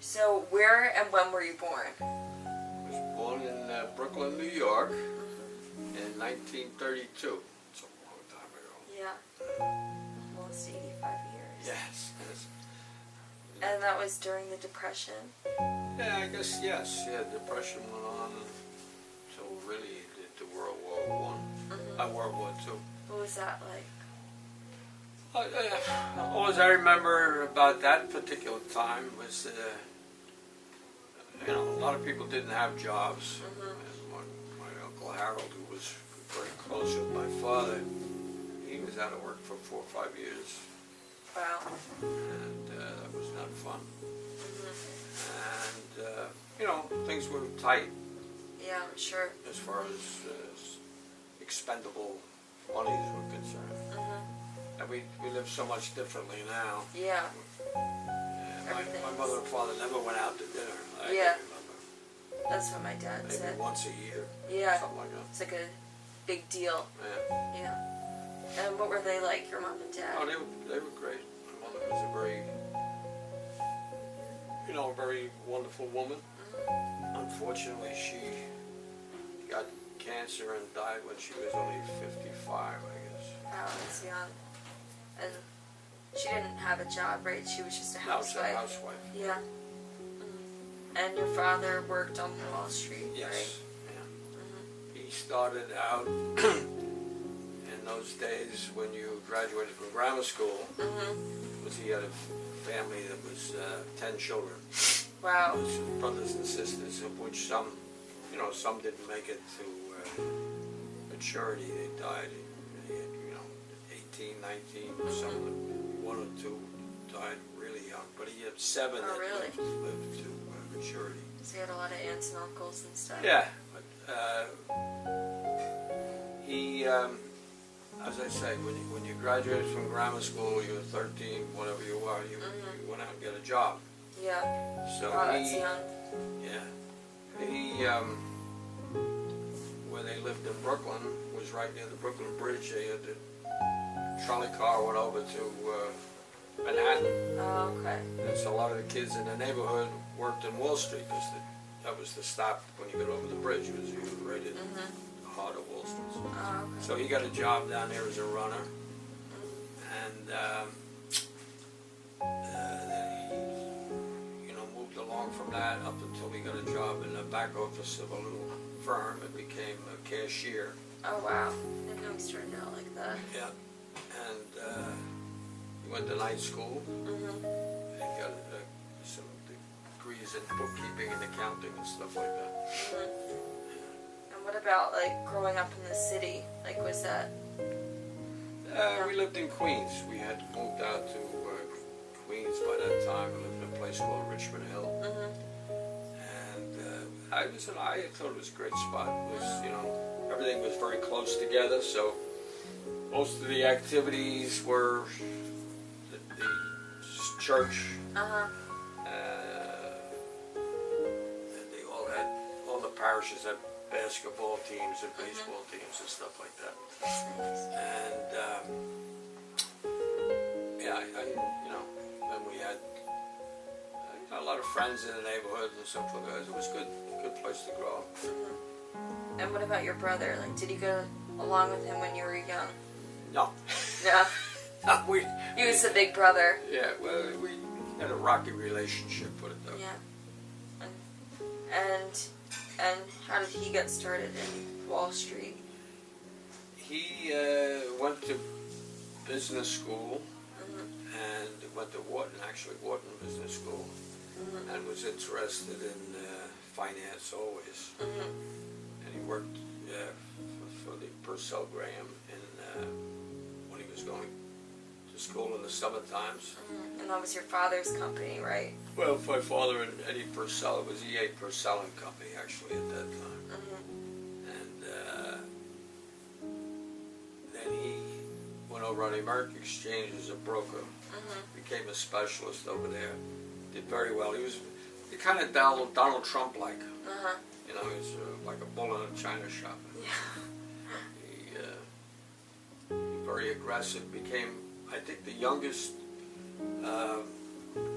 So where and when were you born? I was born in Brooklyn, New York in 1932. It's a long time ago. Yeah. Almost 85 years. Yes, yes. And that was during the Depression? Yeah, I guess yes. Yeah, Depression went on until really the World War One, World War Two. What was that like? All I remember about that particular time was, a lot of people didn't have jobs. And my Uncle Harold, who was very close with my father, he was out of work for 4 or 5 years. Wow. And that was not fun. And, things were tight. Yeah, I'm sure. As far as expendable monies were concerned. And we live so much differently now. Yeah. My mother and father never went out to dinner. I can remember. That's what my dad Maybe said. once a year. Yeah. Something like that. It's like a big deal. Yeah. Yeah. And what were they like, your mom and dad? Oh, they were great. My mother was a very wonderful woman. Unfortunately, she got cancer and died when she was only 55, I guess. Wow, that's young. And she didn't have a job, right? She was just a No, she was housewife. a housewife. Yeah. And your father worked on Wall Street, Yes. right? Yeah. He started out in those days when you graduated from grammar school. Was he had a family that was 10 children. Wow. His brothers and sisters, of which some didn't make it to maturity. They died. They had, 18, 19. Some, one or two died really young. But he had 7 that lived to maturity. So he had a lot of aunts and uncles and stuff. Yeah, but he, as I say, when you graduated from grammar school, you were 13, whatever you were, you went out and get a job. Yeah. So Wow, that's young. Yeah. He, where they lived in Brooklyn, was right near the Brooklyn Bridge. They had the trolley car went over to Manhattan. Oh, okay. And so a lot of the kids in the neighborhood worked in Wall Street because that was the stop when you got over the bridge. You were right in the heart of Wall Street. Oh, okay. So he got a job down there as a runner. And then he, moved along from that up until he got a job in the back office of a little firm and became a cashier. Oh, wow. I didn't know he started out like that. Yeah. And he went to night school and got some degrees in bookkeeping and accounting and stuff like that. And what about, like, growing up in the city? Like, was that... We lived in Queens. We had moved out to Queens by that time. We lived in a place called Richmond Hill. And I thought it was a great spot. It was, everything was very close together, so most of the activities were the church. And they all the parishes had basketball teams and baseball teams and stuff like that. And then we had a lot of friends in the neighborhood and so forth. It was a good place to grow up. And what about your brother? Like, did you go along with him when you were young? No. No. No, He was the big brother. Yeah, well, we had a rocky relationship with it, though. Yeah. And how did he get started in Wall Street? He went to business school and went to Wharton Business School, and was interested in finance always. And he worked for the Purcell Graham when he was going to school in the summer times. And that was your father's company, right? Well, my father and Eddie Purcell, it was E.A. Purcell and Company actually at that time. And then he went over on the American Exchange as a broker, became a specialist over there, did very well. He was kind of Donald Trump-like. He was like a bull in a china shop. He very aggressive, became, I think, the youngest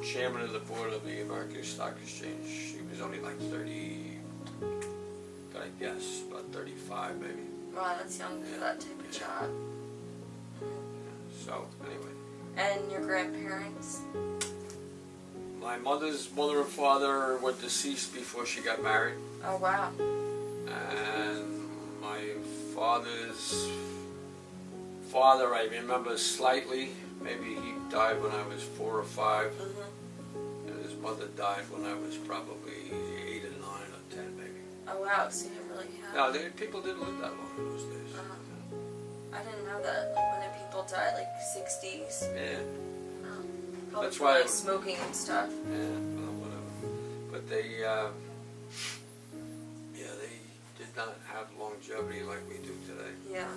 chairman of the board of the American Stock Exchange. She was only like 30, I guess, about 35 maybe. Wow, that's young for that type of job. So, anyway. And your grandparents? My mother's mother and father were deceased before she got married. Oh, wow. And my father's father, I remember slightly. Maybe he died when I was 4 or 5. Mm-hmm. And his mother died when I was probably 8 or 9 or 10 maybe. Oh, wow, so you didn't really have... No, people didn't live that long in those days. I didn't know that. Like, when did people die? Like, 60s? Yeah. Probably That's for, why like, smoking and stuff. Yeah, well, whatever. But they did not have longevity like we do today. Yeah.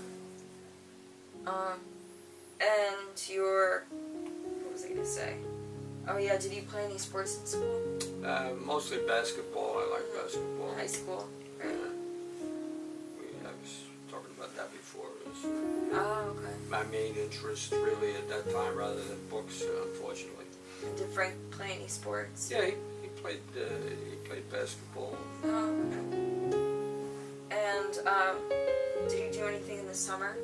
And your... What was I going to say? Oh, yeah, did you play any sports in school? Mostly basketball. I like basketball. High school, right? I was talking about that before. It was Oh, okay. my main interest really at that time rather than books, unfortunately. And did Frank play any sports? Yeah, he played basketball. Oh, okay. And did you do anything in the summer?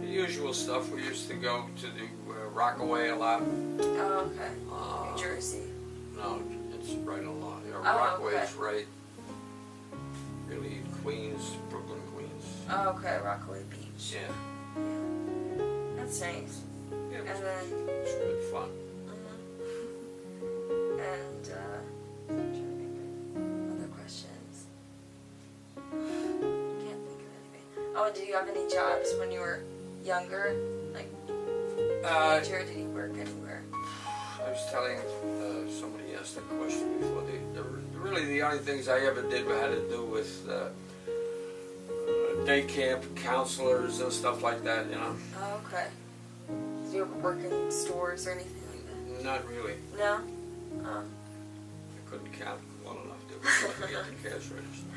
The usual stuff. We used to go to the Rockaway a lot. Oh, okay. New Jersey. No, it's right along. You know, Oh, Rockaway okay. is right. Really, Queens, Brooklyn, Queens. Oh, okay. Rockaway Beach. Yeah. Yeah. That's nice. Yeah, And then... it's good fun. And, I'm trying to think of other questions. Can't think of anything. Oh, did you have any jobs when you were younger? Like, teenager? Did you work anywhere? I was telling somebody asked that question before. Really, the only things I ever did had to do with day camp counselors and stuff like that, you know. Oh, okay. Did you ever work in stores or anything like that? Not really. No? Oh. I couldn't count well enough to get the cash register.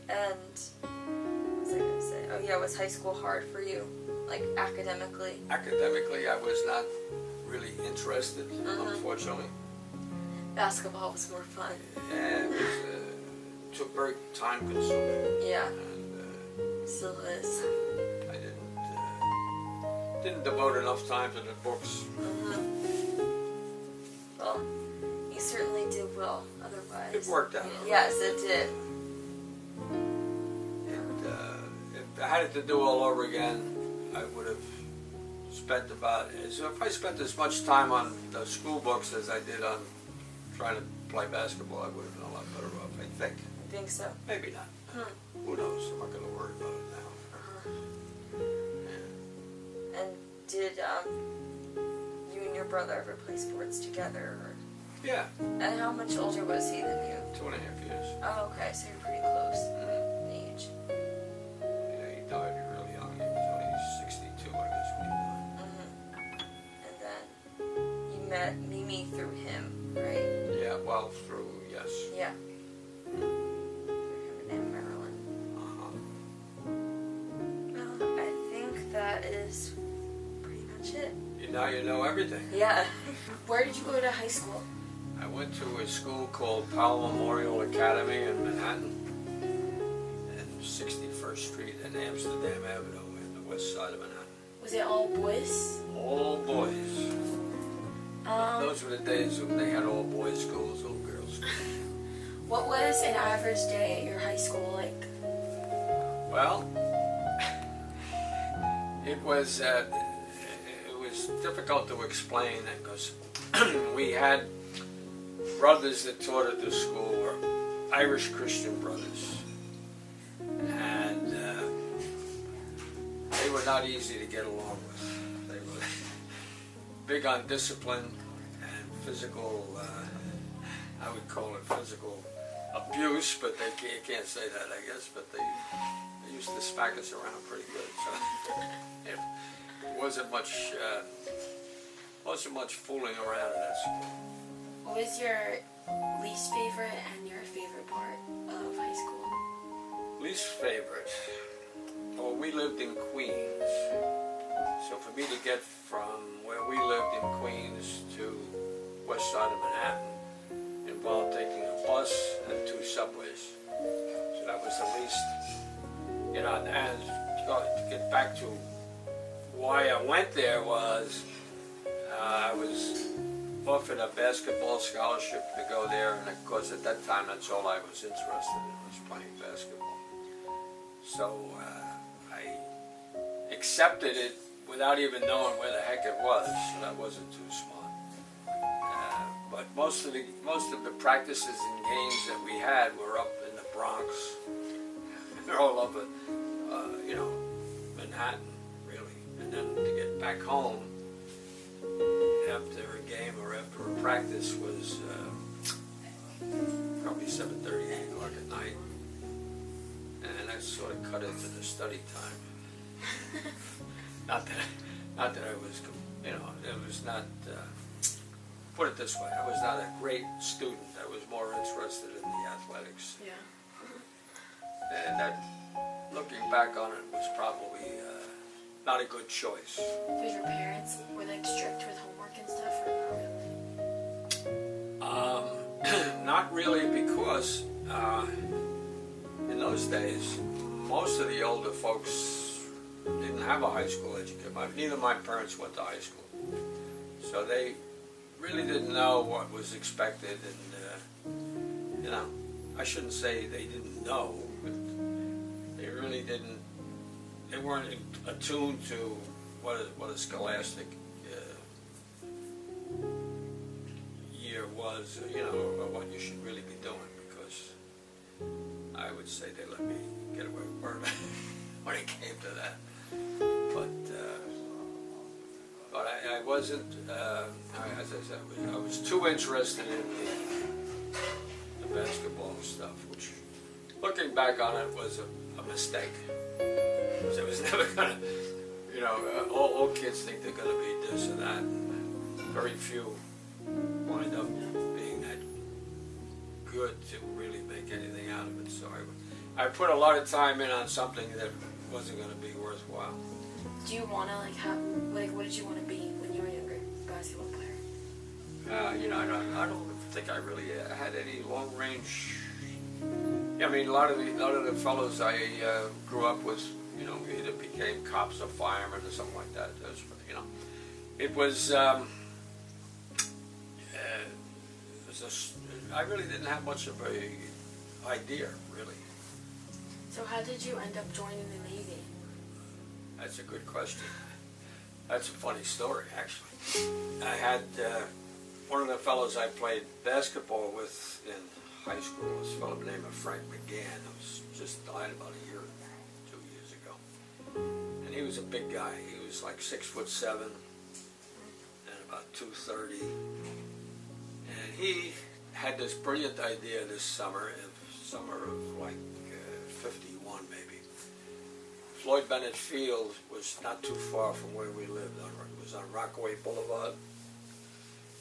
And what was I going to say? Oh, yeah, was high school hard for you? Like, academically? Academically, I was not really interested, unfortunately. Basketball was more fun. Yeah, it was, took very time consuming. Yeah. And Still is. I didn't devote enough time to the books. Well, you certainly did well otherwise. It worked out. Yes, it did. If I had it to do all over again, I would have spent so if I spent as much time on the school books as I did on trying to play basketball, I would have been a lot better off, I think. I think so. Maybe not. Who knows? I'm not going to worry about it now. Yeah. And did you and your brother ever play sports together? Or... Yeah. And how much older was he than you? 2.5 years. Oh, okay, so you're pretty close in age. Yeah, he died really young. He was only 62, I guess, when he died. And then you met Mimi through him, right? Yeah, well, yes. Yeah. Through him and Marilyn. Well, I think that is pretty much it. Now you know everything. Yeah. Where did you go to high school? I went to a school called Powell Memorial Academy in Manhattan, and 61st Street and Amsterdam Avenue in the west side of Manhattan. Was it all boys? All boys. Those were the days when they had all boys schools, all girls schools. What was an average day at your high school like? Well, it was difficult to explain because we had brothers that taught at the school were Irish Christian brothers, and they were not easy to get along with. They were big on discipline and physical, I would call it physical abuse, but you can't say that, I guess, but they used to smack us around pretty good, so it wasn't much fooling around in that school. What was your least favorite and your favorite part of high school? Least favorite? Well, we lived in Queens, So for me to get from where we lived in Queens to west side of Manhattan involved taking a bus and 2 subways. So that was the least, you know, and to get back to why I went there was I was offered a basketball scholarship to go there, and of course at that time that's all I was interested in, was playing basketball. So I accepted it without even knowing where the heck it was, so that wasn't too smart. But most of the practices and games that we had were up in the Bronx. They're all over, you know, Manhattan, really. And then to get back home after a game or after a practice was probably 7:30, 8 o'clock at night. And that sort of cut into the study time. Not that I was, you know, it was not, put it this way, I was not a great student. I was more interested in the athletics. Yeah. And that, looking back on it, was probably not a good choice. Did your parents were like strict with homework and stuff, or not really? Not really, because in those days, most of the older folks didn't have a high school education. Neither of my parents went to high school. So they really didn't know what was expected, and you know, I shouldn't say they didn't know, but they really didn't. They weren't attuned to what a scholastic year was, you know, or what you should really be doing, because I would say they let me get away with murder when it came to that. But I wasn't, as I said, I was too interested in the basketball stuff, which, looking back on it, was a mistake. Because it was never gonna, you know, all kids think they're gonna be this or that, and very few wind up being that good to really make anything out of it. So I put a lot of time in on something that wasn't gonna be worthwhile. Do you want to what did you want to be when you were younger, basketball player? You know, I don't think I really had any long range. I mean, a lot of the fellows I grew up with, you know, either became cops or firemen or something like that. You know, it was. I really didn't have much of a idea, really. So how did you end up joining the Navy? That's a good question. That's a funny story, actually. I had one of the fellows I played basketball with in high school was a fellow named Frank McGann, who just died about a year, 2 years ago. And he was a big guy. He was like 6'7" and about 230. And he had this brilliant idea this summer of like 51 maybe. Floyd Bennett Field was not too far from where we lived. It was on Rockaway Boulevard,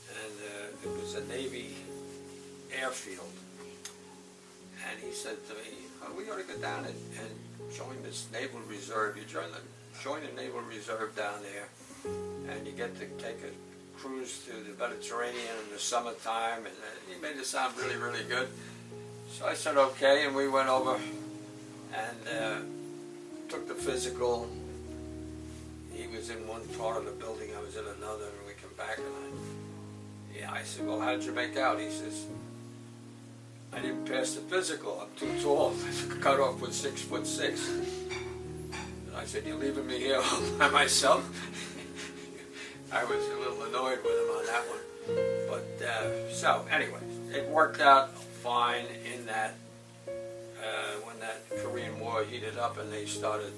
and it was a Navy airfield. And he said to me, "Oh, we ought to go down and join this Naval Reserve. You join the Naval Reserve down there, and you get to take a cruise to the Mediterranean in the summertime." And he made it sound really, really good. So I said okay, and we went over and took the physical. He was in one part of the building, I was in another, and we came back, and I said, "Well, how did you make out?" He says, "I didn't pass the physical. I'm too tall. I cut off with 6'6". And I said, "You're leaving me here all by myself?" I was a little annoyed with him on that one. But so anyway, it worked out fine in that when that Korean War heated up and they started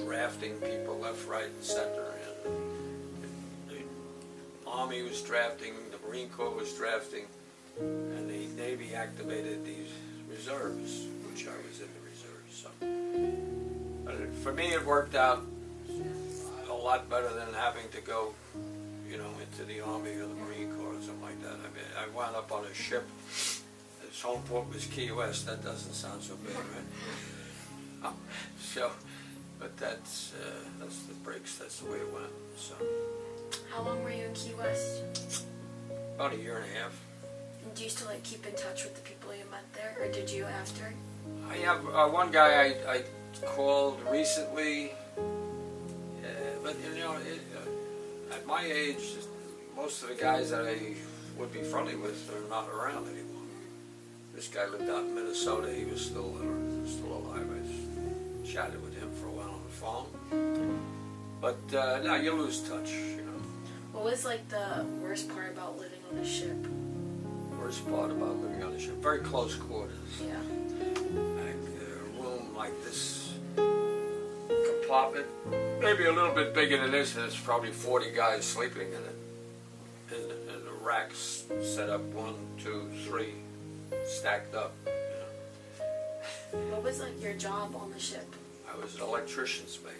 drafting people left, right, and center, and the Army was drafting, the Marine Corps was drafting, and the Navy activated these reserves, which I was in the reserves. So, but for me, it worked out a lot better than having to go, you know, into the Army or the Marine Corps or something like that. I mean, I wound up on a ship. His home port was Key West. That doesn't sound so bad, right? So, but that's the breaks. That's the way it went. So How long were you in Key West? about a year and a half. And do you still like keep in touch with the people you met there, or did you after? I have one guy I called recently, but you know, at my age, most of the guys that I would be friendly with are not around anymore. This guy lived out in Minnesota. He was still alive. I chatted with him for a while on the phone. But no, you lose touch, you know. What was like the worst part about living on a ship? Worst part about living on the ship, very close quarters. Yeah. Like a room like this, compartment, maybe a little bit bigger than this. There's probably 40 guys sleeping in it. And the racks set up 1, 2, 3, stacked up. You know. What was like your job on the ship? I was an electrician's mate.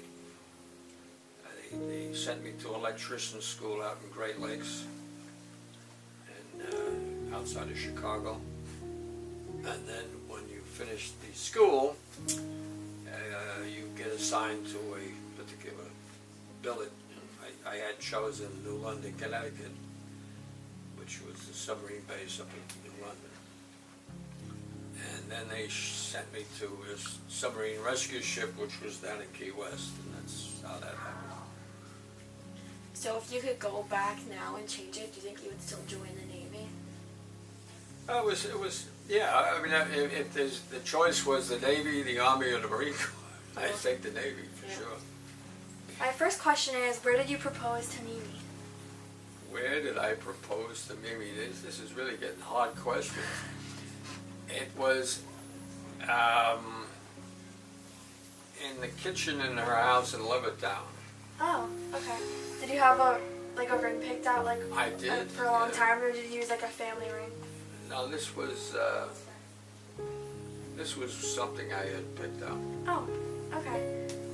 They sent me to electrician school out in Great Lakes, and outside of Chicago. And then when you finish the school, you get assigned to a particular billet. I had chosen New London, Connecticut, which was the submarine base up in New London. And then they sent me to a submarine rescue ship, which was down in Key West, and that's how that happened. So if you could go back now and change it, do you think you would still join the Navy? It was, yeah. I mean, if there's the choice was the Navy, the Army, or the Marine Corps, I'd take the Navy for sure. My first question is, where did you propose to Mimi? Where did I propose to Mimi? This is really getting hard questions. It was in the kitchen in her house in Levittown. Oh, okay. Did you have a ring picked out I did, for a long yeah. time, or did you use like a family ring? No, this was something I had picked out. Oh, okay.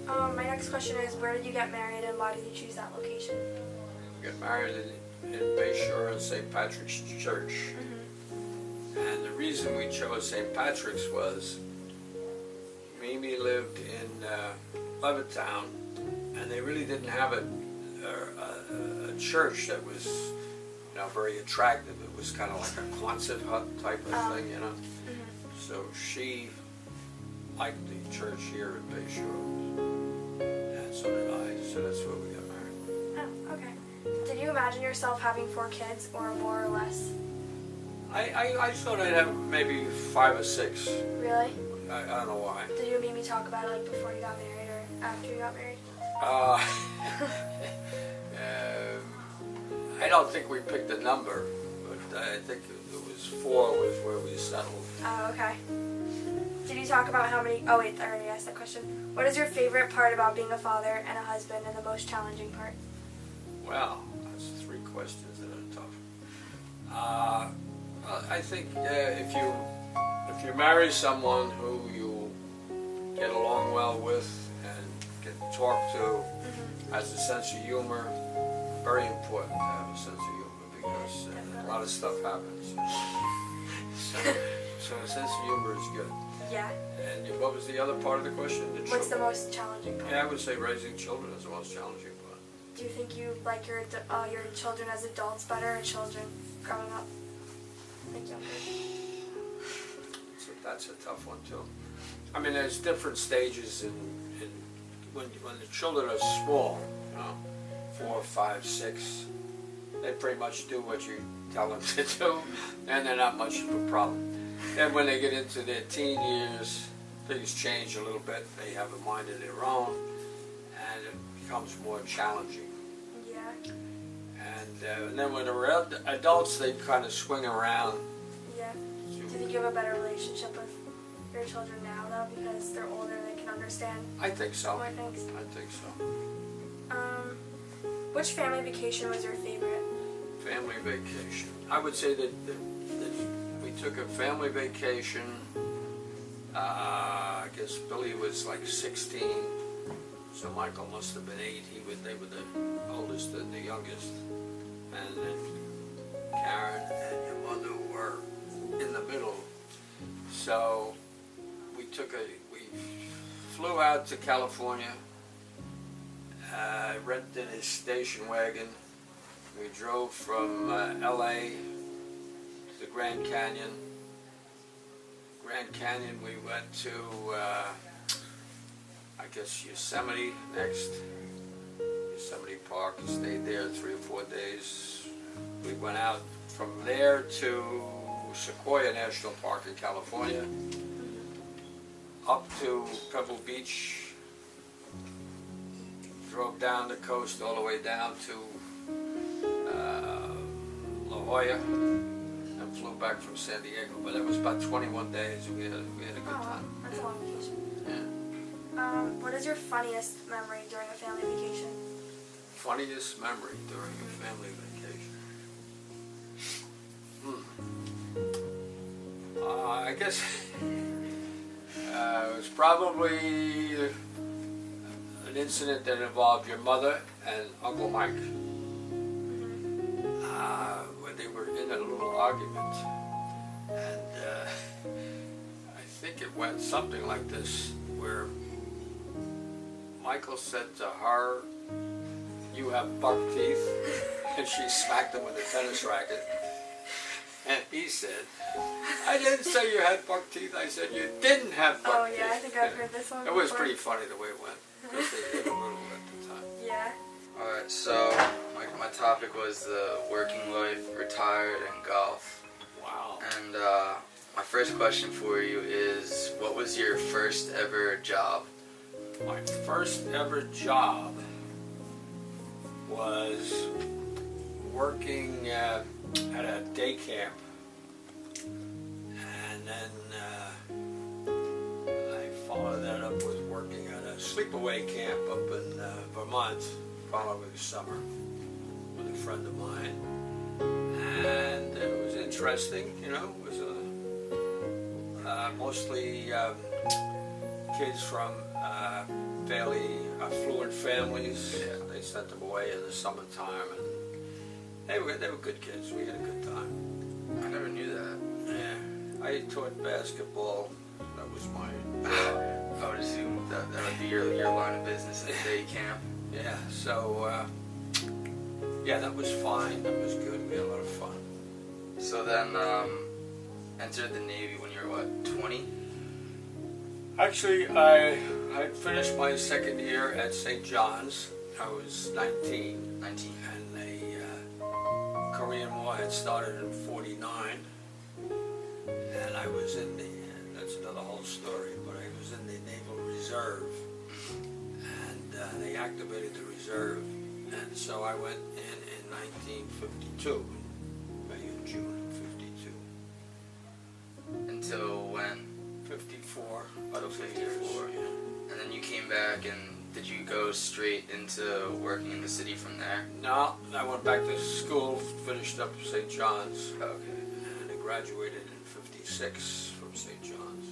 My next question is, where did you get married and why did you choose that location? We got married in Bayshore in St. Patrick's Church. And the reason we chose St. Patrick's was Mimi lived in Levittown, and they really didn't have a church that was, you know, very attractive. It was kind of like a Quonset hut type of thing, you know. So she liked the church here at Bayshore, and so did I. So that's where we got married. Oh, okay. Did you imagine yourself having 4 kids, or more or less? I thought I'd have maybe 5 or 6. Really? I don't know why. Did you and Mimi talk about it before you got married or after you got married? I don't think we picked a number, but I think it was 4 was where we settled. Oh, okay. Did you talk about how many... Oh, wait, I already asked that question. What is your favorite part about being a father and a husband, and the most challenging part? Well, that's 3 questions that are tough. Well, I think if you marry someone who you get along well with and can talk to, has a sense of humor, very important to have a sense of humor because a lot of stuff happens. So a sense of humor is good. Yeah. And what was the other part of the question? What's the most challenging part? Yeah, I would say raising children is the most challenging part. Do you think you like your children as adults better, or children growing up like younger? So that's a tough one too. I mean, there's different stages in when the children are small, you know, 4, 5, 6. They pretty much do what you tell them to do, and they're not much of a problem. Then when they get into their teen years, things change a little bit. They have a mind of their own, and it becomes more challenging. Yeah. And then when they're adults, they kind of swing around. Yeah. Do you think you have a better relationship with your children now, though, because they're older, they can understand I think so. more things? I think so. Which family vacation was your favorite? Family vacation. I would say that we took a family vacation. I guess Billy was like 16, so Michael must have been 8. They were the oldest and the youngest, and then Karen and your mother were in the middle. So we flew out to California rented his station wagon. We drove from LA to the Grand Canyon. Grand Canyon, we went to, I guess, Yosemite next. Yosemite Park, and stayed there 3 or 4 days. We went out from there to Sequoia National Park in California, up to Pebble Beach, drove down the coast all the way down to La Jolla, and flew back from San Diego. But it was about 21 days. We had a good time. That's a long vacation. Yeah. What is your funniest memory during a family vacation? Funniest memory during a family vacation? I guess it was probably an incident that involved your mother and Uncle Mike. When they were in a little argument. And I think it went something like this, where Michael said to her, "You have buck teeth," and she smacked him with a tennis racket. And he said, "I didn't say you had buck teeth, I said you didn't have buck teeth." Oh yeah, I think I've heard this one It was before. pretty funny the way it went, because they hit a little at the time. Yeah. Alright, so my topic was the working life, retired, and golf. Wow. And my first question for you is, what was your first ever job? My first ever job was working at a day camp, and then I followed that up with working at a sleepaway camp up in Vermont following the summer with a friend of mine, and it was interesting. You know, it was mostly kids from fairly affluent families. They sent them away in the summertime, and they were good kids. We had a good time. I never knew that. Yeah, I taught basketball. That was my I would assume that would be your line of business at day camp. yeah. So yeah, that was fine. That was good. We had a lot of fun. So then, entered the Navy when you were what, 20? Actually, I finished my second year at St. John's. I was 19. 19. And the Korean War had started in '49, and I was in that's another whole story, but I was in the Naval Reserve, and they activated the reserve, and so I went in 1952, May and June of '52. Until when? 54. Until 54. Yeah. And then you came back, and did you go straight into working in the city from there? No, I went back to school, finished up St. John's, Okay. and I graduated in '56 from St. John's.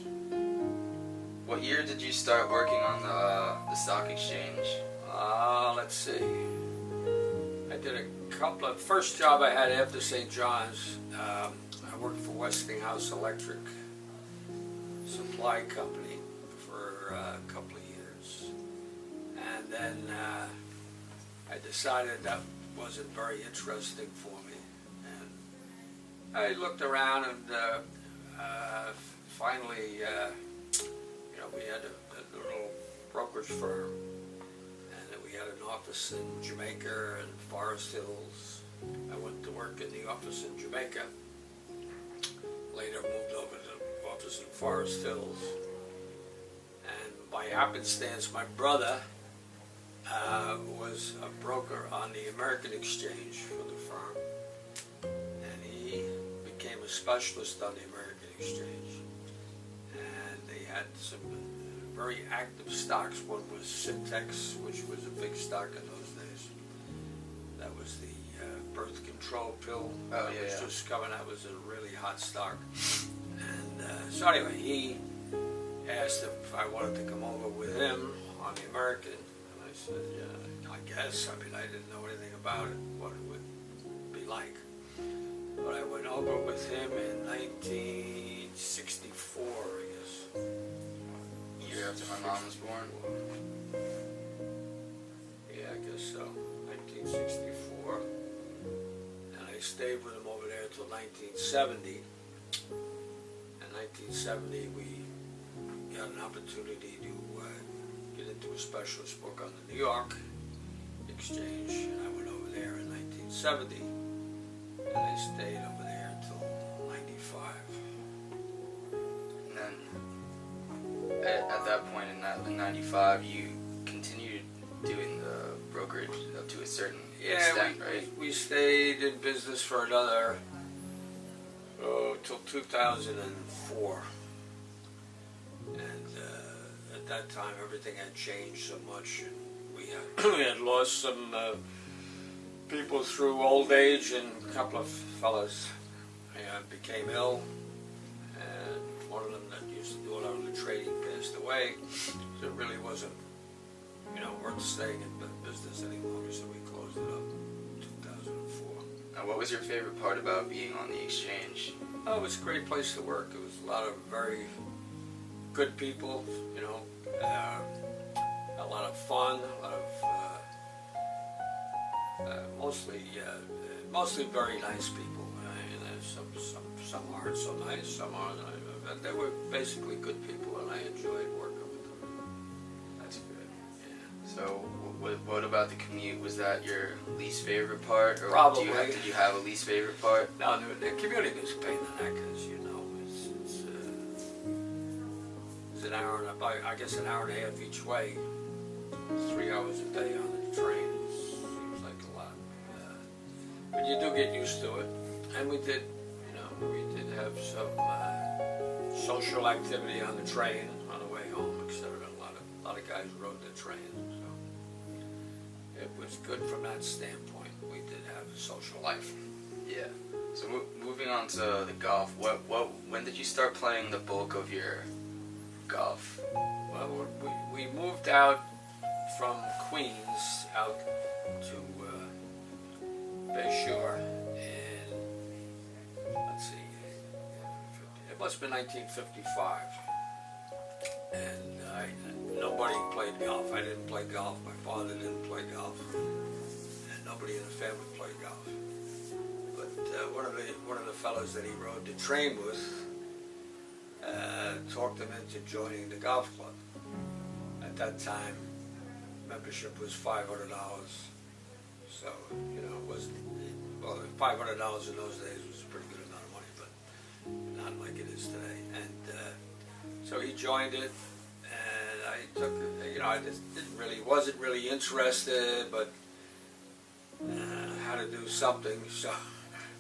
What year did you start working on the stock exchange? Let's see. I did a couple of, first job I had after St. John's, I worked for Westinghouse Electric Supply Company for a couple of years. And then I decided that wasn't very interesting for me. And I looked around, and finally, we had a little brokerage firm, and then we had an office in Jamaica and Forest Hills. I went to work in the office in Jamaica. Later moved over to the office in Forest Hills. And by happenstance, my brother was a broker on the American Exchange for the firm, and he became a specialist on the American Exchange. And they had some very active stocks. One was Syntex, which was a big stock in those days. That was the birth control pill. Oh, It was yeah. just coming out. It was a really hot stock. And so anyway, he asked if I wanted to come over with him on the American. And I said, yeah, I guess. I mean, I didn't know anything about it, what it would be like. But I went over with him in 1964, I guess. Year after my mom was born? Yeah, stayed with him over there until 1970. In 1970, we got an opportunity to get into a specialist book on the New York Exchange, and I went over there in 1970, and I stayed over there until 95. And then at that point in 95, you continued doing the brokerage up to a certain extent, right? We stayed in business for another till 2004, and at that time everything had changed so much, and we had lost some people through old age, and a couple of fellas became ill, and one of them that used to do a lot of the trading passed away, so it really wasn't worth staying in business any longer, so we closed it up in 2004. Now, what was your favorite part about being on the exchange? Oh, it was a great place to work. It was a lot of very good people, a lot of fun, a lot of mostly very nice people. Some aren't so nice, some aren't. But they were basically good people, and I enjoyed working with them. That's good. Yeah. So, what about the commute? Was that your least favorite part, or Probably. did you have a least favorite part? Now, the community was a pain in the neck, as you know. It's an hour and an hour and a half each way. 3 hours a day on the train. It seems like a lot. But you do get used to it. And we did have some social activity on the train on the way home, etc. A lot of guys rode the train, so it was good from that standpoint. We did have a social life. Yeah. So moving on to the golf, when did you start playing the bulk of your golf? Well, we moved out from Queens out to Bayshore in, let's see, it must have been 1955, and nobody played golf. I didn't play golf, my father didn't play golf, and nobody in the family played golf. But one of the fellows that he rode the train with talked him into joining the golf club. At that time, membership was $500, so it wasn't. Well, $500 in those days was a pretty good amount of money, but not like it is today. And so he joined it, and I took. I just wasn't really interested, but had to do something. So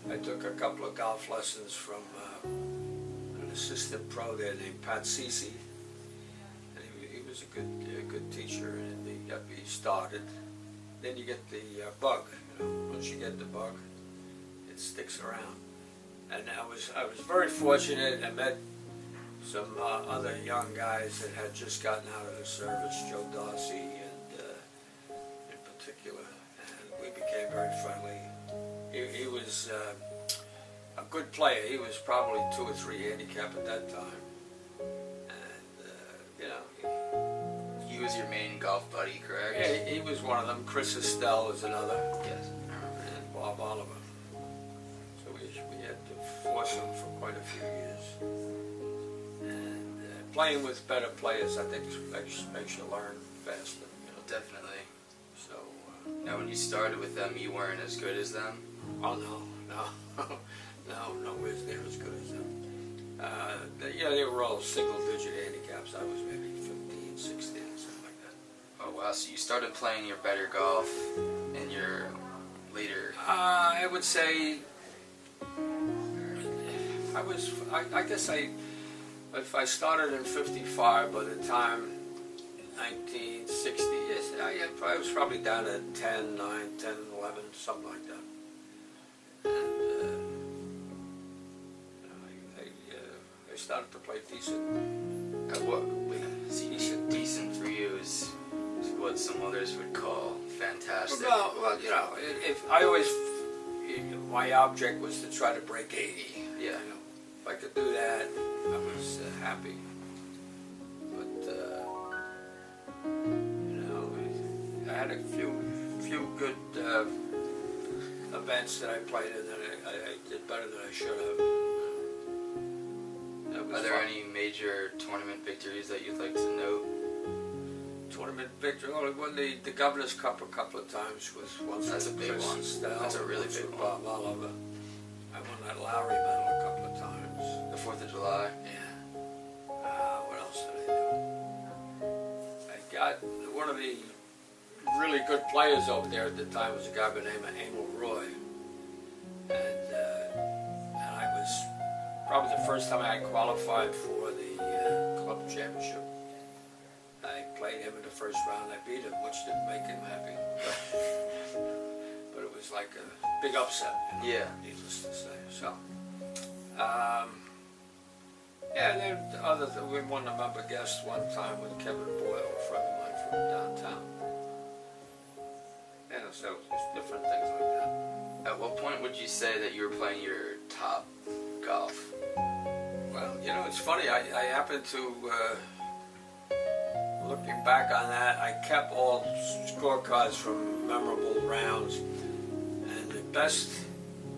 I took a couple of golf lessons from an assistant pro there named Pat Cece. He was a good teacher, and he got me started. Then you get the bug. Once you get the bug, it sticks around. And I was very fortunate. I met some other young guys that had just gotten out of the service, Joe Darcy, and in particular, and we became very friendly. He was a good player. He was probably 2 or 3 handicap at that time, and He was your main golf buddy, correct? yeah, he was one of them. Chris Estelle was another, Yes, I remember that. and Bob Oliver. So we had to force him for quite a few years. And playing with better players, I think, makes you learn faster. Definitely. So. Now, when you started with them, you weren't as good as them? Oh no, nowhere near as good as them. They were all single-digit handicaps. I was maybe 15, 16, something like that. Oh wow, so you started playing your better golf in your later... I would say, if I started in 55, by the time 1960, yes, I was probably down at 10, 9, 10, 11, something like that. And I started to play decent. Decent for you is what some others would call fantastic. Well, my object was to try to break 80. Yeah. If I could do that, I was happy. But I had a few good events that I played in that I did better than I should have. That was Are there fun. any major tournament victories that you'd like to note? Tournament victory? Well, I won the Governor's Cup a couple of times with once That's with a big Chris one. Stell, That's a really once big with one. Bob Oliver. I won that Lowry medal a couple of times. The 4th of July. Yeah. What else did I do? I got one of the really good players over there at the time was a guy by the name of Emil Roy, and I was probably the first time I qualified for the club championship. I played him in the first round. I beat him, which didn't make him happy, but it was like a big upset. You know, Yeah. needless to say. So. Yeah, and then we won a member guest one time with Kevin Boyle, a friend of mine from downtown. Yeah, so it's different things like that. At what point would you say that you were playing your top golf? Well, you know, it's funny. I happened to, looking back on that, I kept all scorecards from memorable rounds, and the best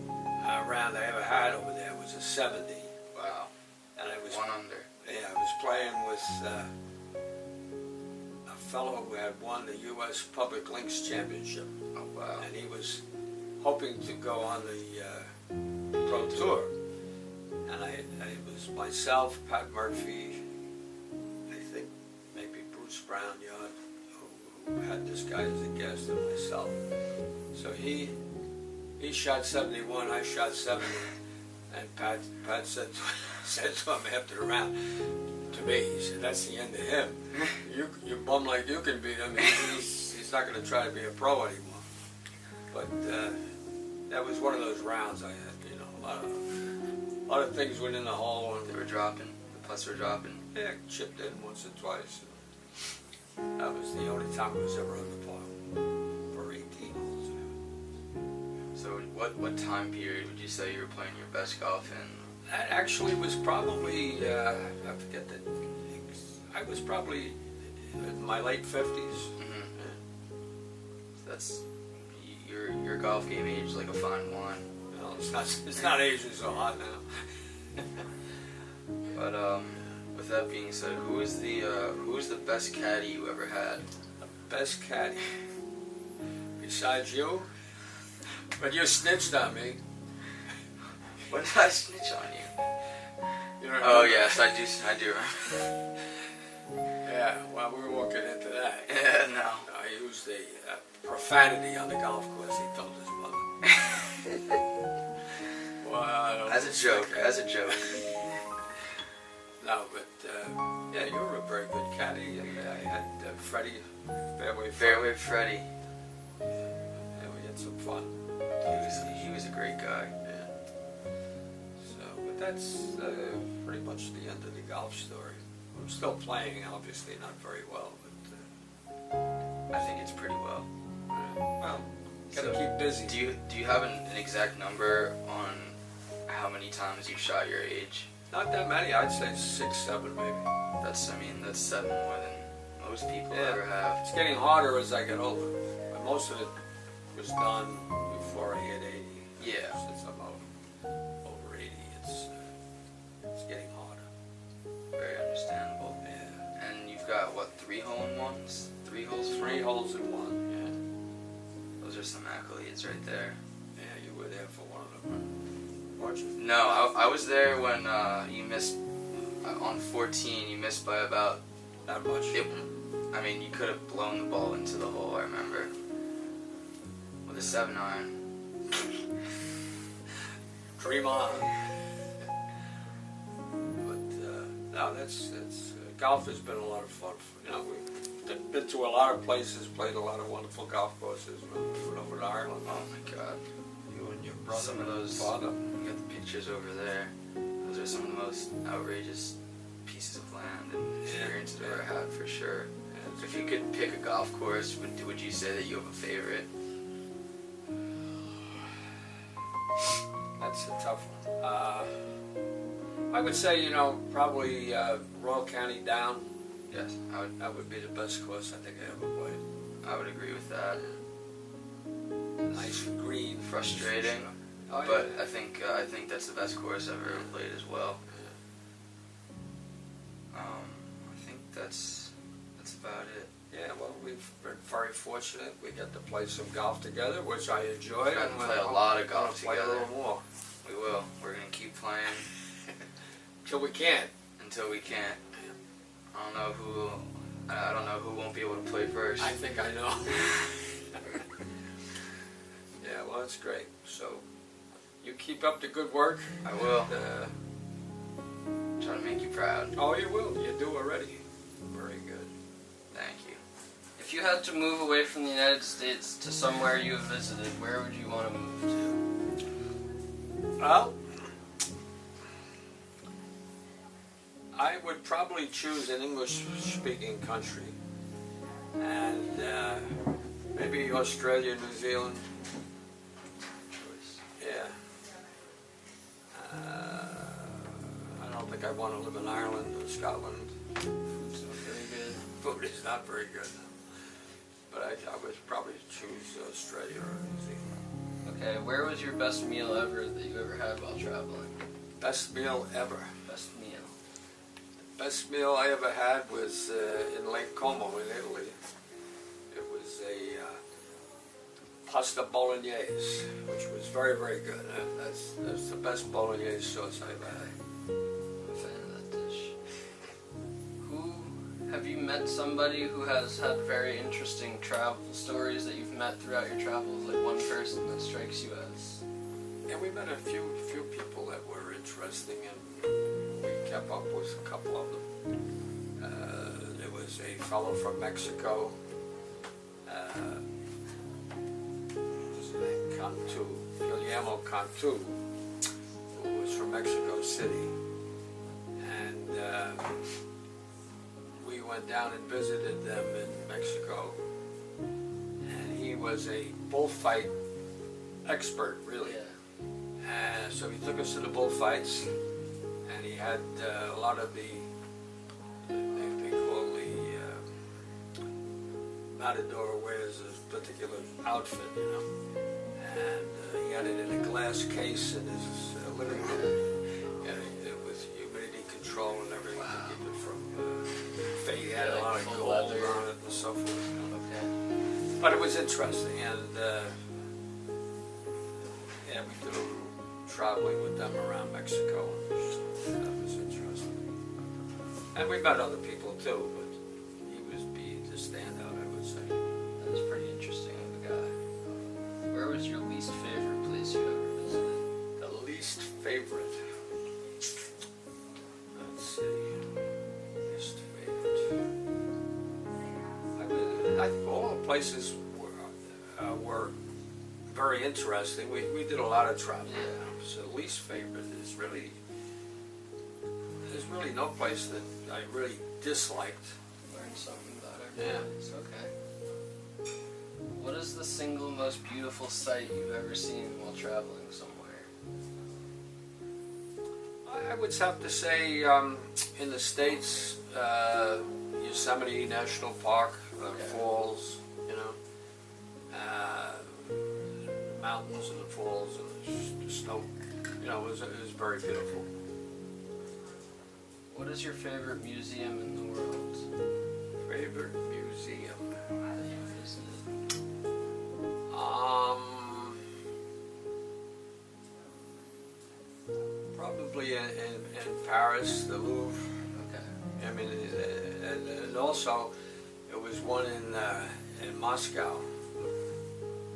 round I ever had over there was a 70. Wow. And I was 1 under. Yeah, I was playing with a fellow who had won the U.S. Public Links Championship, Oh, wow. and he was hoping to go on the Pro Tour. And it was myself, Pat Murphy, I think maybe Bruce Brown-Yard, who had this guy as a guest, and myself. So he shot 71, I shot 70, and Pat said to him after the round, to me, he said, "That's the end of him. You bum like you can beat him. He's not going to try to be a pro anymore." But that was one of those rounds I had, you know, a lot of things went in the hole, They and were dropping. The putts were dropping. yeah, chipped in once or twice. That was the only time I was ever under par for 18 holes. So what time period would you say you were playing your best golf in? That actually was probably, I forget that, I was probably in my late 50s. Mm-hmm. That's your golf game aged like a fine wine. You know, it's not aging so hot now. But with that being said, who is the best caddy you ever had? Best caddy besides you? But you snitched on me. When did I snitch on you? You don't Oh remember? yes, I do remember. Yeah, well, we won't get into that. Yeah, no. I used the profanity on the golf course, he told his mother. Well, I don't As a joke, think- as a joke. No, but yeah, you were a very good caddy, and I had Freddie, Fairway Freddie. Yeah, we had some fun. He was a great guy. Yeah. So, but that's pretty much the end of the golf story. I'm still playing, obviously not very well, but I think it's pretty well. well, gotta So, keep busy. Do you have an exact number on how many times you've shot your age? Not that many. I'd say 6, 7, maybe. That's 7 more than most people Yeah. ever have. It's getting harder as I get older. But most of it was done before I hit 80. Yeah. Since I'm over 80, it's getting harder. Very understandable. Yeah. And you've got what, 3 hole-in-ones? 3 holes? 3 holes in one. Those are some accolades right there. Yeah. Yeah, you were there for one of them. Weren't you? No, I was there when you missed on 14. You missed by about. Not much. I mean, you could have blown the ball into the hole. I remember with a 7-iron. Dream on. But no, that's golf has been a lot of fun. You know, we've been to a lot of places, played a lot of wonderful golf courses. We went over to Ireland. Oh my God! You and your brother. Some of those. Father. You got the pictures over there. Those are some of the most outrageous pieces of land and experiences I've ever had, for sure. Yeah, If you could pick a golf course, would you say that you have a favorite? that's a tough one. I would say, you know, probably Royal County Down. Yes, That would be the best course I think I ever played. I would agree with that. Nice nice green. frustrating. Oh, But yeah. I think that's the best course I've ever played as well. I think that's about it. Yeah, well, we've been very fortunate. We get to play some golf together, which I enjoy. We've gotten to play a lot of golf Play a together. little more We will. We're gonna keep playing till we can't. until we can't. I don't know who won't be able to play first. I think I know. Yeah, well, it's great. So, you keep up the good work. I will. And, Try to make you proud. oh, you will. You do already. Very good. Thank you. If you had to move away from the United States to somewhere you have visited, where would you want to move to? Well, I would probably choose an English-speaking country, and maybe Australia, New Zealand. Yeah. I don't think I want to live in Ireland or Scotland. Food's not very good. Food is not very good. But I would probably choose Australia or New Zealand. Okay, where was your best meal ever that you ever had while traveling? Best meal ever. Best meal. Best meal I ever had was in Lake Como in Italy. It was a pasta bolognese, which was very, very good. That's the best bolognese sauce I've ever had. I'm a fan of that dish. Have you met somebody who has had very interesting travel stories that you've met throughout your travels? Like one person that strikes you as? Yeah, we met a few people that were interesting, and we kept up with a couple of them. There was a fellow from Mexico. His name Cantu, Guillermo Cantu, who was from Mexico City, and we went down and visited them in Mexico, and he was a bullfight expert, really. So he took us to the bullfights, and he had a lot of they call the matador wears a particular outfit, you know, and he had it in a glass case in his living room, and with humidity control and everything to keep it from fading. He had a lot of full gold leather. on it and so forth. You know. Okay. But it was interesting, and yeah, we did a little traveling with them around Mexico, and that was interesting. And we met other people too, but he was the standout, I would say. That was pretty interesting of a guy. Where was your least favorite place you ever visited? The least favorite. Let's see. Least favorite. I think all the places were very interesting. We did a lot of traveling. Yeah. So least favorite is really, there's really no place that I really disliked. Learned something about Yeah. everybody. It's okay. What is the single most beautiful sight you've ever seen while traveling somewhere? I would have to say in the States, Yosemite National Park, Okay. falls, you know, the mountains and the falls and the snow, you know, it was very beautiful. What is your favorite museum in the world Favorite museum? that you visited? Probably in Paris, the Louvre. Okay. I mean, and also it was one in Moscow.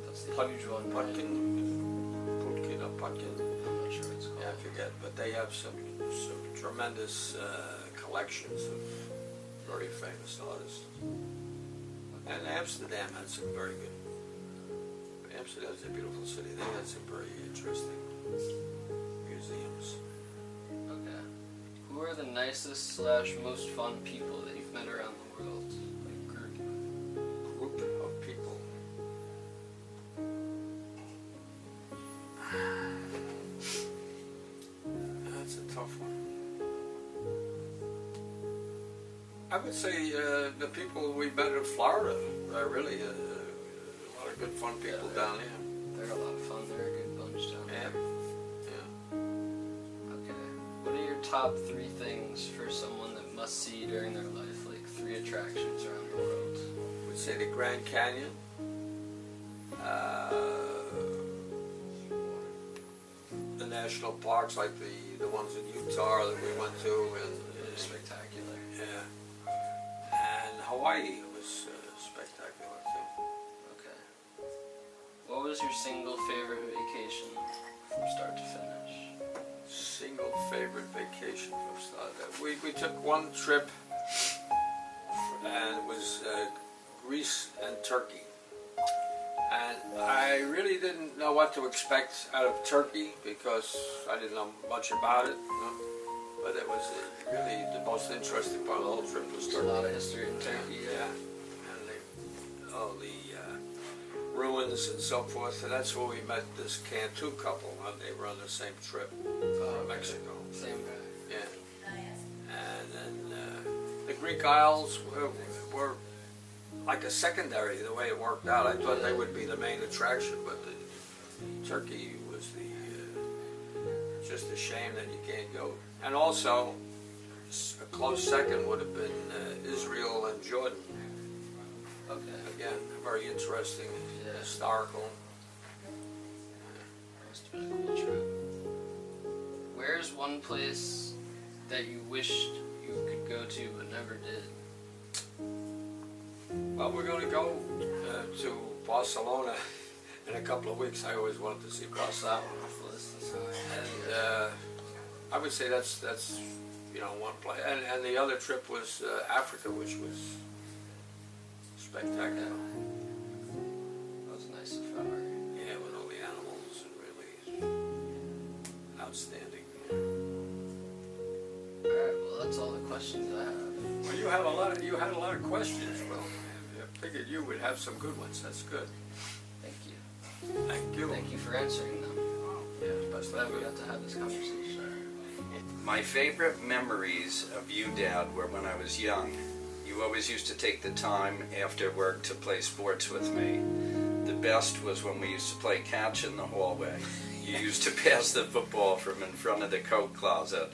That's the Put- huge one. right? Putkin or Putkin. I'm not sure what it's called. Yeah, I forget, but they have some tremendous collections of very famous artists. And Amsterdam had some very good. Amsterdam's a beautiful city. They had some very interesting museums. Okay. Who are the nicest / most fun people that you've met around the world? Like group. Group of people. That's a tough one. I would say the people we met in Florida are really a lot of good fun people down there. they're a lot of fun. They're a good bunch down Yeah. there. Okay. What are your top 3 things for someone that must see during their life? Like 3 attractions around the world. I would say the Grand Canyon. The national parks like the ones in Utah that we went to, and Spectacular. yeah, and Hawaii was spectacular too. Okay. What was your single favorite vacation from start to finish? Single favorite vacation from start. We took one trip, and it was Greece and Turkey. And I really didn't know what to expect out of Turkey because I didn't know much about it. You know? But it was really the most interesting part of the whole trip was There's a Turkey. lot of history in Turkey. Yeah. And all the ruins and so forth. And that's where we met this Cantu couple. And they were on the same trip from Mexico. Same guy. Yeah. And then the Greek Isles were like a secondary the way it worked out. I thought they would be the main attraction, but Turkey was just a shame that you can't go. And also, a close second would have been Israel and Jordan. Okay. Again, very interesting, Yeah. historical. Must have been a cool trip. Where's one place that you wished you could go to but never did? Well, we're going to go to Barcelona in a couple of weeks. I always wanted to see Barcelona. And I would say that's one place. And the other trip was Africa, which was spectacular. That was a nice safari. Yeah, with all the animals and really outstanding. Alright, well that's all the questions I have. Well, you had a lot of questions. Well, I figured you would have some good ones. That's good. Thank you. Thank you. Thank you for answering them. Yeah, best Glad of we luck. got to have this conversation. My favorite memories of you, Dad, were when I was young. You always used to take the time after work to play sports with me. The best was when we used to play catch in the hallway. You used to pass the football from in front of the coat closet.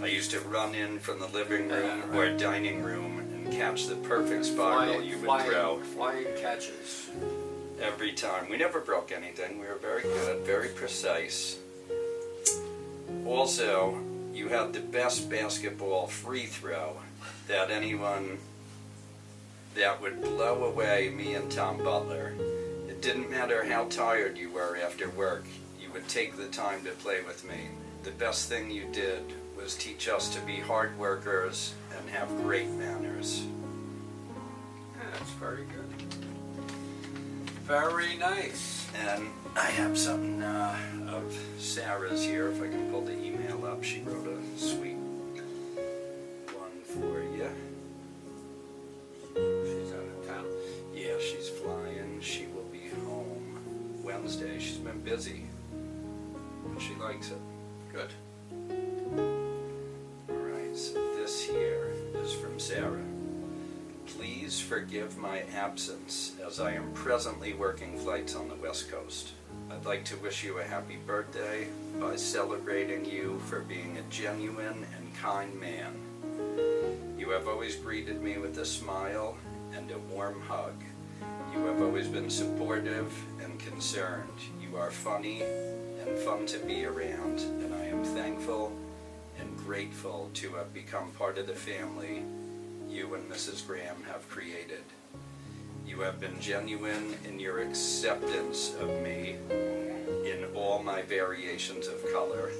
I used to run in from the living room or dining room and catch the perfect spiral you would throw. Flying catches. Every time. We never broke anything. We were very good, very precise. Also, you had the best basketball free throw that anyone that would blow away me and Tom Butler. It didn't matter how tired you were after work. You would take the time to play with me. The best thing you did was teach us to be hard workers and have great manners. Yeah, that's very good. Very nice. And I have something of Sarah's here, if I can pull the email up. She wrote a sweet one for you. She's out of town. Yeah, she's flying. She will be home Wednesday. She's been busy, but she likes it. Good. Alright, so this here is from Sarah. Please forgive my absence as I am presently working flights on the West Coast. I'd like to wish you a happy birthday by celebrating you for being a genuine and kind man. You have always greeted me with a smile and a warm hug. You have always been supportive and concerned. You are funny and fun to be around, and I am thankful and grateful to have become part of the family you and Mrs. Graham have created. You have been genuine in your acceptance of me in all my variations of color.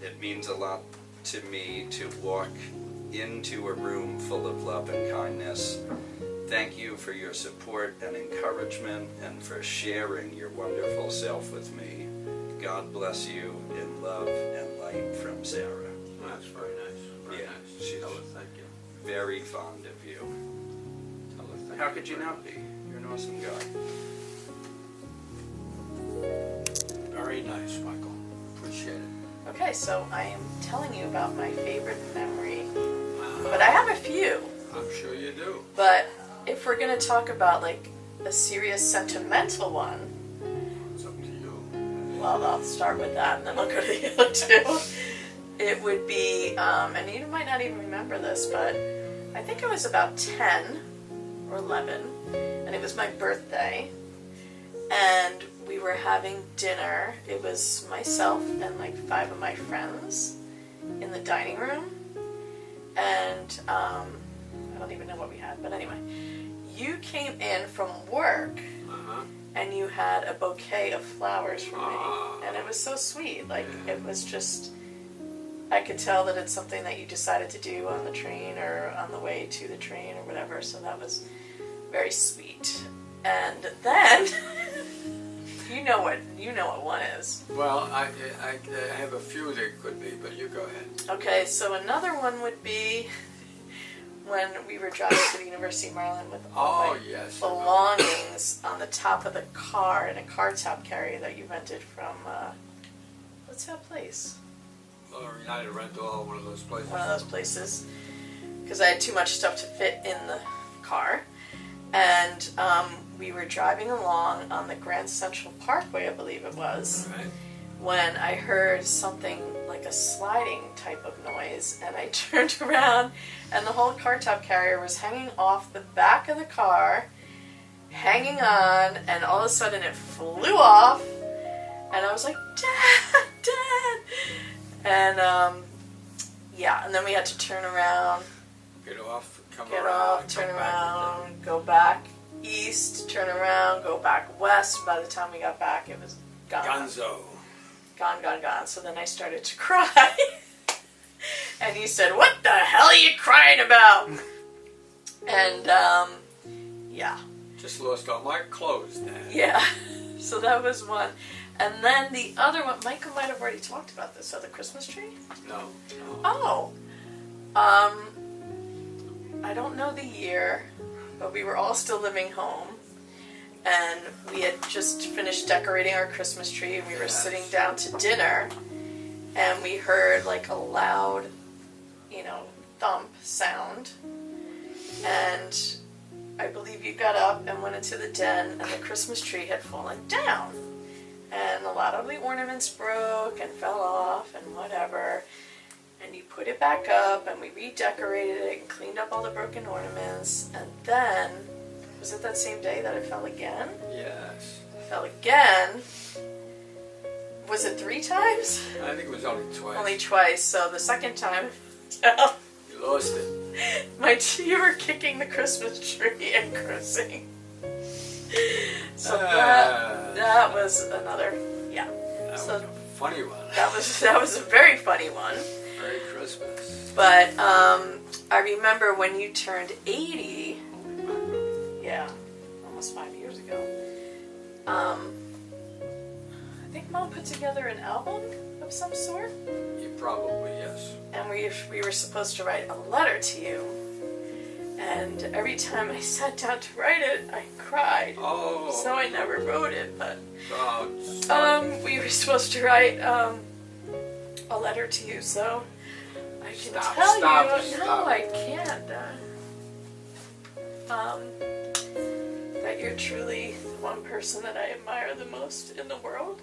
It means a lot to me to walk into a room full of love and kindness. Thank you for your support and encouragement and for sharing your wonderful self with me. God bless you in love and light, from Sarah. That's very nice. Very Yeah, nice. she's- Tell her thank you. Very fond of you. Tell her thank How could you not be? You're an awesome guy. Very nice, Michael. Appreciate it. Okay, so I am telling you about my favorite memory, but I have a few. I'm sure you do. But if we're gonna talk about like a serious sentimental one, It's up to you. well, I'll start with that and then I'll go to the other two. It would be, and you might not even remember this, but I think I was about 10 or 11, and it was my birthday, and we were having dinner. It was myself and like 5 of my friends in the dining room, and I don't even know what we had, but anyway, you came in from work, and you had a bouquet of flowers for me, and it was so sweet. Like, it was just, I could tell that it's something that you decided to do on the train or on the way to the train or whatever, so that was very sweet. And then, you know what one is. Well, I have a few that could be, but you go ahead. Okay, so another one would be when we were driving to the University of Maryland with all my yes. belongings on the top of the car in a car top carrier that you rented from, what's that place? Or United Rental, one of those places. One of those places. Because I had too much stuff to fit in the car. And we were driving along on the Grand Central Parkway, I believe it was, Right. when I heard something like a sliding type of noise, and I turned around, and the whole car top carrier was hanging off the back of the car, hanging on, and all of a sudden it flew off, and I was like, Dad, Dad! And, and then we had to turn around, Get off, come get around. off, come turn back around, go back east, turn around, go back west. By the time we got back, it was gone. Gonzo. Gone. So then I started to cry. And he said, "What the hell are you crying about?" And, Just lost all my clothes, Dad. yeah. So that was one. And then the other one, Michael might have already talked about this, the Christmas tree? No. Oh. I don't know the year, but we were all still living home. And we had just finished decorating our Christmas tree, and we were sitting down to dinner, and we heard like a loud, thump sound. And I believe you got up and went into the den, and the Christmas tree had fallen down. And a lot of the ornaments broke and fell off and whatever. And you put it back up, and we redecorated it and cleaned up all the broken ornaments. And then, was it that same day that it fell again? Yes. It fell again. Was it 3 times? I think it was only twice. Only twice. So the second time, You lost it. you were kicking the Christmas tree and cursing. So Ah. that was another, That So- was a funny one. that was a very funny one. Merry Christmas. But I remember when you turned 80, almost 5 years ago, I think Mom put together an album of some sort, You probably, yes. and we were supposed to write a letter to you. And every time I sat down to write it, I cried. Oh. So I never wrote it, but Stop. we were supposed to write a letter to you, so I can tell you. No, I can't. That you're truly the one person that I admire the most in the world.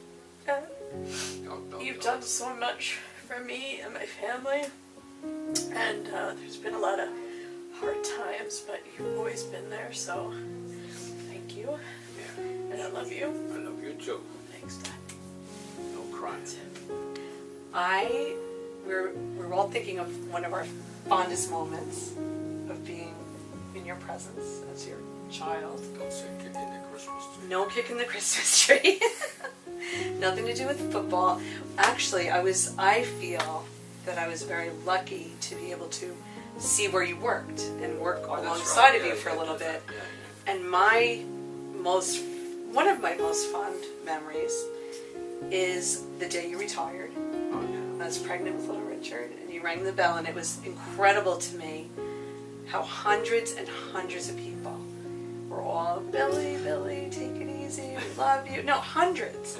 You've done so much for me and my family, and there's been a lot of hard times, but you've always been there, so thank you. Yeah. And I love you. I love you too. Thanks, Dad. No crying. We're all thinking of one of our fondest moments of being in your presence as your child. Don't say kicking the Christmas tree. No kicking the Christmas tree. Nothing to do with football. Actually, I feel that I was very lucky to be able to see where you worked and work Oh, that's alongside right. of you Yeah, for a yeah, little bit. Yeah, And one of my most fond memories is the day you retired. Oh, yeah. I was pregnant with little Richard, and you rang the bell, and it was incredible to me how hundreds and hundreds of people were all, Billy, take it easy, we love you. No, hundreds.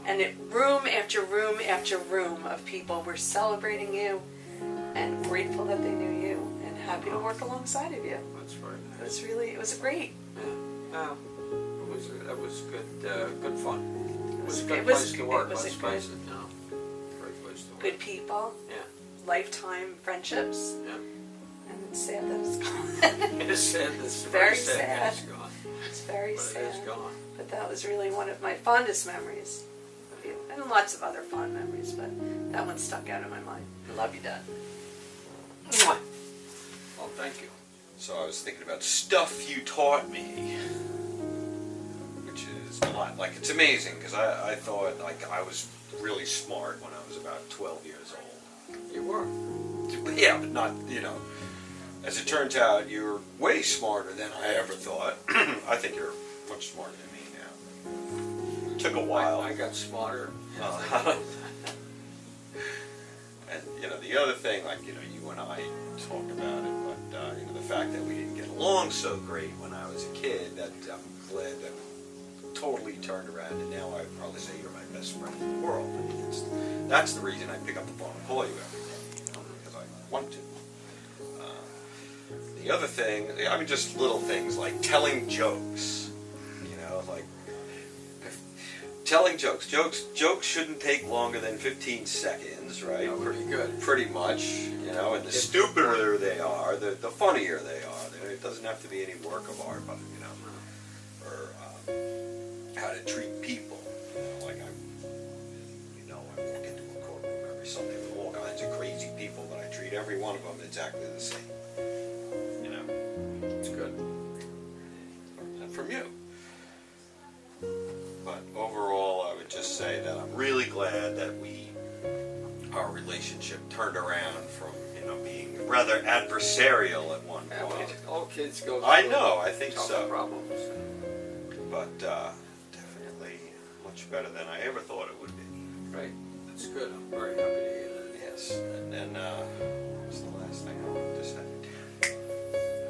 And room after room after room of people were celebrating you and grateful that they knew you and happy to work alongside of you. That's very It nice. was great. Yeah. That was good fun. It was a good it was place to work. it was Let's a good, face it, you know. Great place to work. good people. Yeah. Lifetime friendships. Yeah. And it's sad that it's gone. It is sad. It's Very very sad. sad. It's gone. It's very But sad. it is gone. But that was really one of my fondest memories of you. And lots of other fond memories, but that one stuck out in my mind. I love you, Dad. Mwah. Well, thank you. So I was thinking about stuff you taught me, which is a lot. Like, it's amazing because I thought like I was really smart when I was about 12 years old. You were. Yeah, but not, you know. As it turns out, you're way smarter than I ever thought. I think you're much smarter than me now. It took a while. I got smarter. And, you know, the other thing, like, you know, you and I talk about it, but, you know, the fact that we didn't get along so great when I was a kid, that I'm glad that we totally turned around, and now I'd probably say you're my best friend in the world. I mean, that's the reason I pick up the phone and call you every day, you know, because I want to. The other thing, I mean, just little things like telling jokes, you know, like, telling jokes. Jokes shouldn't take longer than 15 seconds, right? You know, pretty good. Pretty much, you know, and the stupider they are, the funnier they are. It doesn't have to be any work of art, but, you know, or how to treat people. You know, like I walk into a courtroom every Sunday with all kinds of crazy people, but I treat every one of them exactly the same. You know, It's good. and from you. But overall, I would just say that I'm really glad that our relationship turned around from, you know, being rather adversarial at one Yeah, well, point. all kids go through I know, I think tough so. problems. But definitely much better than I ever thought it would be. Right. That's good. I'm very happy to hear that. Yes. And then, what was the last thing I wanted to say?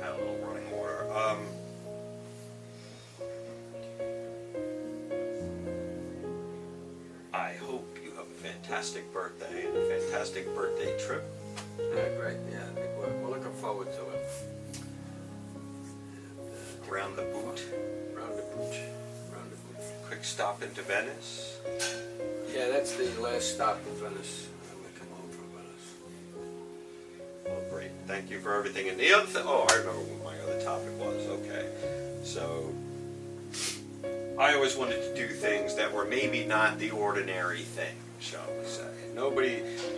I had a little running water. I hope you have a fantastic birthday and a fantastic birthday trip. Yeah, great. Yeah, I think we're looking forward to it. Around the boot. Round the boot. Round the boot. Quick stop into Venice. Yeah, that's the last stop in Venice. We come home from Venice. Well, great. Thank you for everything. And the other thing, I remember what my other topic was. Okay. So, I always wanted to do things that were maybe not the ordinary thing, shall we say.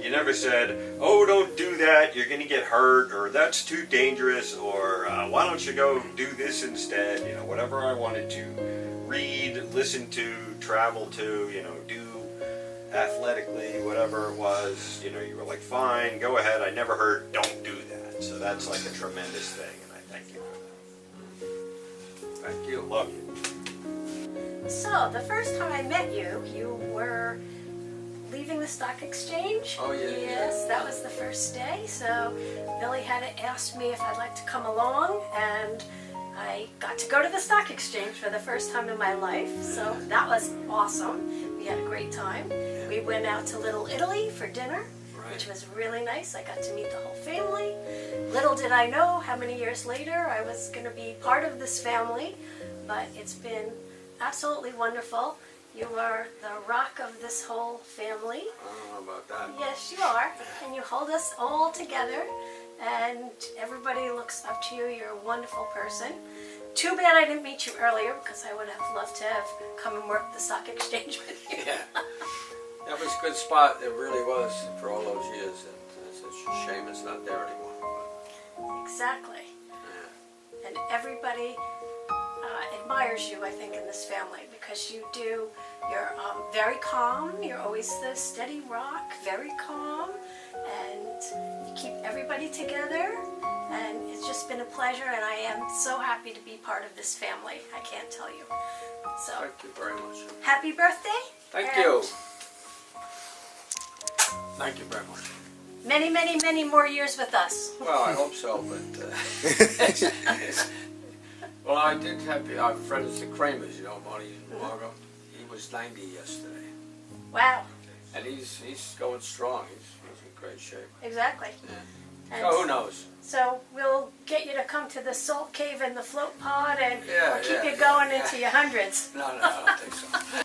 You never said, oh, don't do that, you're going to get hurt, or that's too dangerous, or why don't you go do this instead, you know, whatever I wanted to read, listen to, travel to, you know, do athletically, whatever it was, you know, you were like, fine, go ahead, I never heard, don't do that. So that's like a tremendous thing, and I thank you for that. Thank you. Love you. So, the first time I met you, you were leaving the stock exchange. Oh, yeah. Yes, that was the first day. So, Billy had asked me if I'd like to come along, and I got to go to the stock exchange for the first time in my life. So, that was awesome. We had a great time. We went out to Little Italy for dinner, which was really nice. I got to meet the whole family. Little did I know how many years later I was going to be part of this family, but it's been absolutely wonderful. You are the rock of this whole family. I don't know about that. Yes, you are. And you hold us all together, and everybody looks up to you. You're a wonderful person. Too bad I didn't meet you earlier, because I would have loved to have come and worked the stock exchange with you. Yeah. That was a good spot. It really was for all those years. It's a shame it's not there anymore. Exactly. Yeah. And everybody admires you, I think, in this family, because you're very calm. You're always the steady rock, very calm, and you keep everybody together. And it's just been a pleasure, and I am so happy to be part of this family. I can't tell you. So, Thank you very much. happy birthday. Thank and you. Thank you very much. Many, many, many more years with us. Well, I hope so, but... well, I did have our friends, the Kramers, you know, Marty and Margot. He was 90 yesterday. Wow. And he's going strong. He's in great shape. Exactly. Yeah. And So who knows? So we'll get you to come to the Salt Cave and the Float Pod, and Yeah, we'll keep yeah, you going yeah. into your hundreds. No, I don't think so.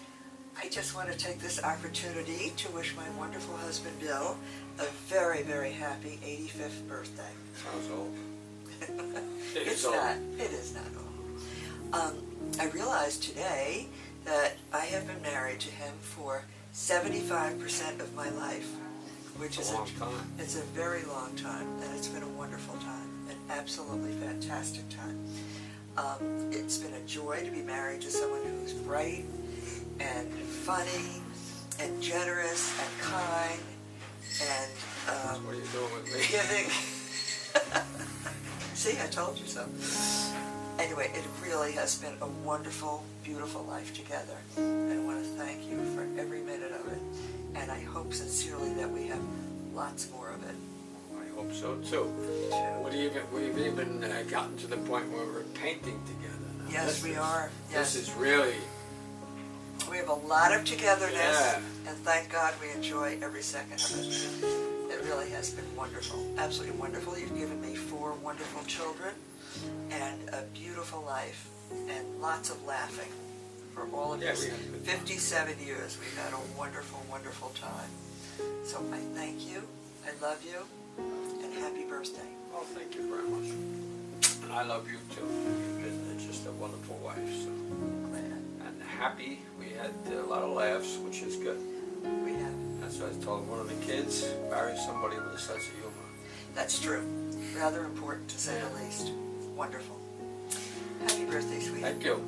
I just want to take this opportunity to wish my wonderful husband Bill a very, very happy 85th birthday. Sounds old. It's not. It is not old. I realized today that I have been married to him for 75% of my life, which is a long time. It's a very long time, and it's been a wonderful time, an absolutely fantastic time. It's been a joy to be married to someone who's bright and funny and generous and kind and What are you doing with me? giving. See, I told you so. Anyway, it really has been a wonderful, beautiful life together. And I want to thank you for every minute of it. And I hope sincerely that we have lots more of it. I hope so too. We've even gotten to the point where we're painting together now. Yes, we are. Yes. This is really. We have a lot of togetherness, Yeah. and thank God we enjoy every second of it. It really has been wonderful, absolutely wonderful. You've given me 4 wonderful children and a beautiful life and lots of laughing for all of this. 57 years, we've had a wonderful, wonderful time. So I thank you, I love you, and happy birthday. Oh, thank you very much. And I love you too. You've been just a wonderful wife. So. And happy. We had a lot of laughs, which is good. We have. That's what I told one of the kids. Marry somebody with a sense of humor. That's true. Rather important to say the least. Wonderful. Happy birthday, sweetie. Thank you.